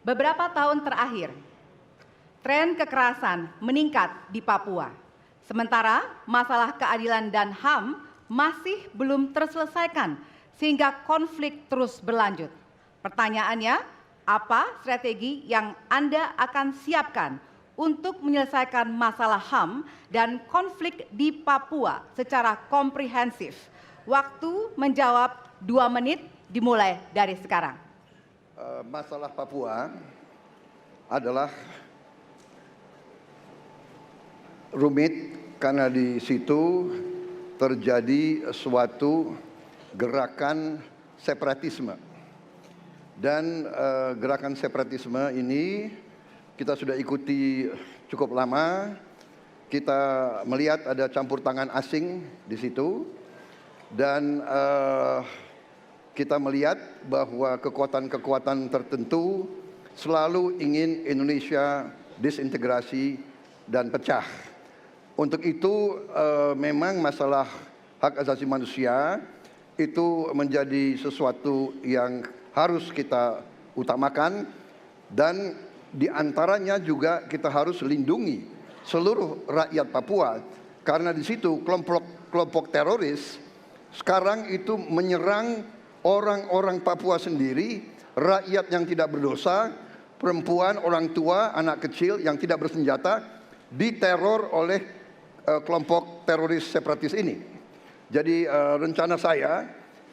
Beberapa tahun terakhir, tren kekerasan meningkat di Papua. Sementara masalah keadilan dan HAM masih belum terselesaikan sehingga konflik terus berlanjut. Pertanyaannya, apa strategi yang Anda akan siapkan untuk menyelesaikan masalah HAM dan konflik di Papua secara komprehensif? Waktu menjawab 2 menit dimulai dari sekarang. Masalah Papua adalah rumit karena di situ terjadi suatu gerakan separatisme. Dan gerakan separatisme ini kita sudah ikuti cukup lama. Kita melihat ada campur tangan asing di situ. Dan kita melihat bahwa kekuatan-kekuatan tertentu selalu ingin Indonesia disintegrasi dan pecah. Untuk itu memang masalah hak asasi manusia itu menjadi sesuatu yang harus kita utamakan, dan diantaranya juga kita harus lindungi seluruh rakyat Papua, karena di situ kelompok teroris sekarang itu menyerang orang-orang Papua sendiri, rakyat yang tidak berdosa, perempuan, orang tua, anak kecil yang tidak bersenjata, diteror oleh kelompok teroris separatis ini. Jadi rencana saya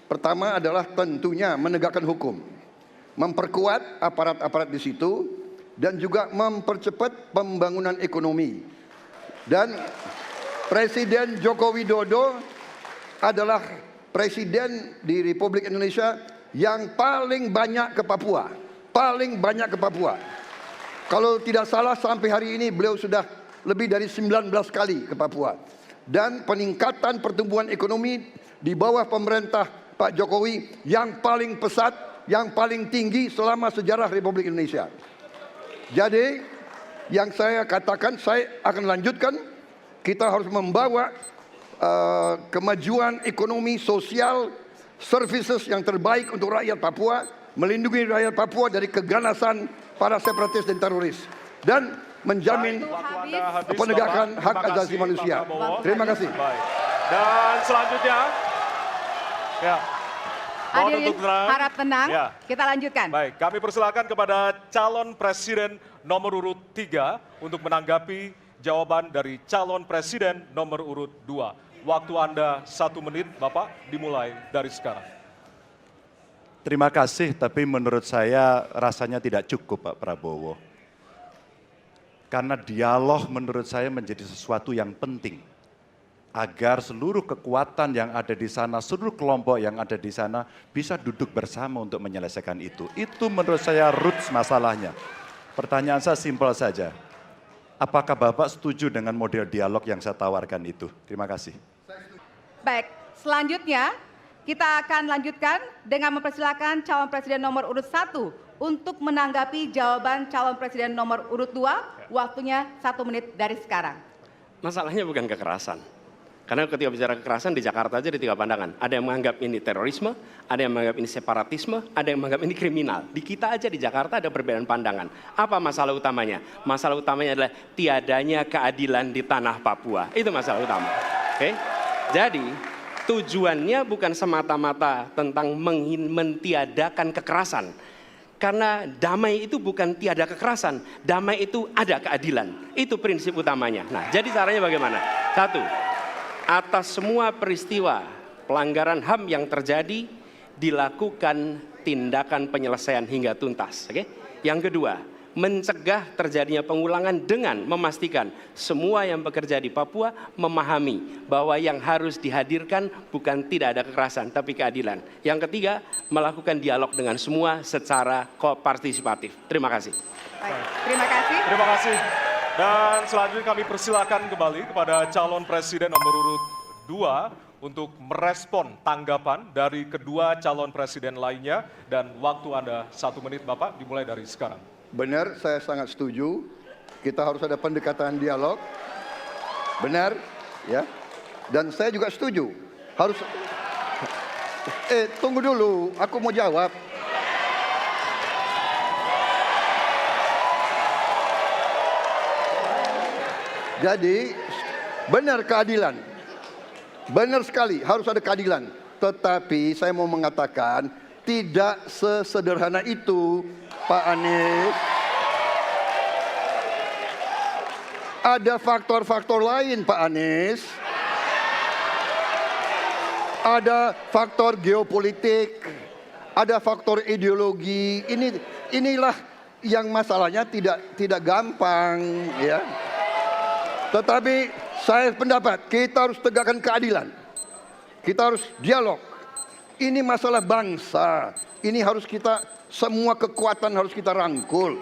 pertama adalah tentunya menegakkan hukum, memperkuat aparat-aparat di situ, dan juga mempercepat pembangunan ekonomi. Dan Presiden Joko Widodo adalah Presiden di Republik Indonesia yang paling banyak ke Papua. Paling banyak ke Papua. Kalau tidak salah sampai hari ini beliau sudah lebih dari 19 kali ke Papua. Dan peningkatan pertumbuhan ekonomi di bawah pemerintah Pak Jokowi yang paling pesat, yang paling tinggi selama sejarah Republik Indonesia. Jadi yang saya katakan, saya akan lanjutkan, kita harus membawa kemajuan ekonomi, sosial, services yang terbaik untuk rakyat Papua, melindungi rakyat Papua dari keganasan para separatis dan teroris, dan menjamin penegakan hak asasi manusia. Terima kasih. Baik. Dan selanjutnya, ya, hadirin harap tenang, ya. Kita lanjutkan. Baik, kami persilakan kepada calon presiden nomor urut 3 untuk menanggapi jawaban dari calon presiden nomor urut 2. Waktu Anda 1 menit, Bapak, dimulai dari sekarang. Terima kasih, tapi menurut saya rasanya tidak cukup Pak Prabowo. Karena dialog menurut saya menjadi sesuatu yang penting. Agar seluruh kekuatan yang ada di sana, seluruh kelompok yang ada di sana bisa duduk bersama untuk menyelesaikan itu. Itu menurut saya roots masalahnya. Pertanyaan saya simpel saja. Apakah Bapak setuju dengan model dialog yang saya tawarkan itu? Terima kasih. Baik, selanjutnya kita akan lanjutkan dengan mempersilakan calon presiden nomor urut 1 untuk menanggapi jawaban calon presiden nomor urut 2. Waktunya 1 menit dari sekarang. Masalahnya bukan kekerasan. Karena ketika bicara kekerasan di Jakarta aja ada 3 pandangan. Ada yang menganggap ini terorisme, ada yang menganggap ini separatisme, ada yang menganggap ini kriminal. Di kita aja di Jakarta ada perbedaan pandangan. Apa masalah utamanya? Masalah utamanya adalah tiadanya keadilan di tanah Papua. Itu masalah utama. Oke? Jadi tujuannya bukan semata-mata tentang mentiadakan kekerasan. Karena damai itu bukan tiada kekerasan, damai itu ada keadilan. Itu prinsip utamanya. Nah, jadi caranya bagaimana? 1, atas semua peristiwa pelanggaran HAM yang terjadi dilakukan tindakan penyelesaian hingga tuntas. Oke? Yang kedua, mencegah terjadinya pengulangan dengan memastikan semua yang bekerja di Papua memahami bahwa yang harus dihadirkan bukan tidak ada kekerasan tapi keadilan. Yang ketiga, melakukan dialog dengan semua secara partisipatif. Terima kasih. Baik, terima kasih. Terima kasih. Dan selanjutnya kami persilakan kembali kepada calon presiden nomor urut 2 untuk merespon tanggapan dari kedua calon presiden lainnya, dan waktu Anda 1 menit Bapak dimulai dari sekarang. Benar, saya sangat setuju. Kita harus ada pendekatan dialog. Benar, ya. Dan saya juga setuju. Harus. Tunggu dulu, aku mau jawab. Jadi benar keadilan. Benar sekali harus ada keadilan. Tetapi saya mau mengatakan tidak sesederhana itu, Pak Anies. Ada faktor-faktor lain, Pak Anies. Ada faktor geopolitik, ada faktor ideologi. Inilah yang masalahnya tidak gampang, ya. Tetapi saya pendapat kita harus tegakkan keadilan. Kita harus dialog. Ini masalah bangsa. Ini harus kita semua kekuatan harus kita rangkul.